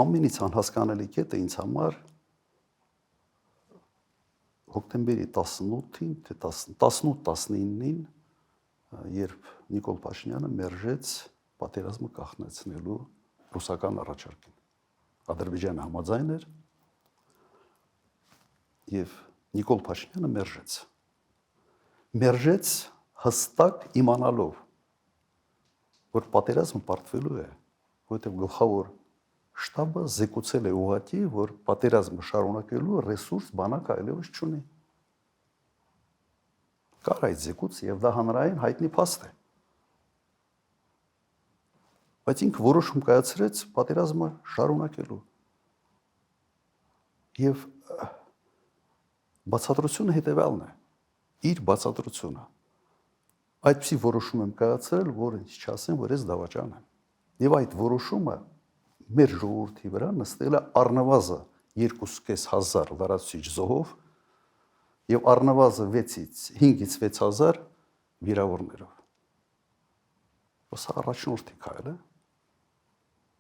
ամենից անհասկանալի կետը ինձ համար հոկտեմբերի 18-ին, թե 18-19-ին, երբ Նիկոլ Փաշինյանը մերժեց պատերազմը կանխեցնելու ռուսական առաջարկին։ Ադրբեջանը համաձայն էր եւ Նիկոլ Փաշինյանը մերժեց հստակ իմանալով, որ պատերազմը պարտվելու է, որովհետեւ գլխավոր շտաբը զեկուցել է ուղղակի, որ պատերազմը շարունակելու ռեսուրս բանակ այլևս չունի։ Կար այդ զեկույց եւ դա հանրային հայտնի փաստ է։ Բայց ինքը որոշում կայացրեց պատերազմը շարունակելու։ Եվ բացատրությունը հետեւյալն է։ Իր բացատրությունը այդպիսի որոշում եմ կայացրել, որ ինձ չասեն, որ ես դավաճան եմ։ Եվ այդ որոշումը մեր ժողովրդի վրա նստել է առնվազն 2.500 լրացուցիչ զոհով եւ առնվազն 5-ից 6000 վիրավորներով։ Սա առաջնորդի քայլ է։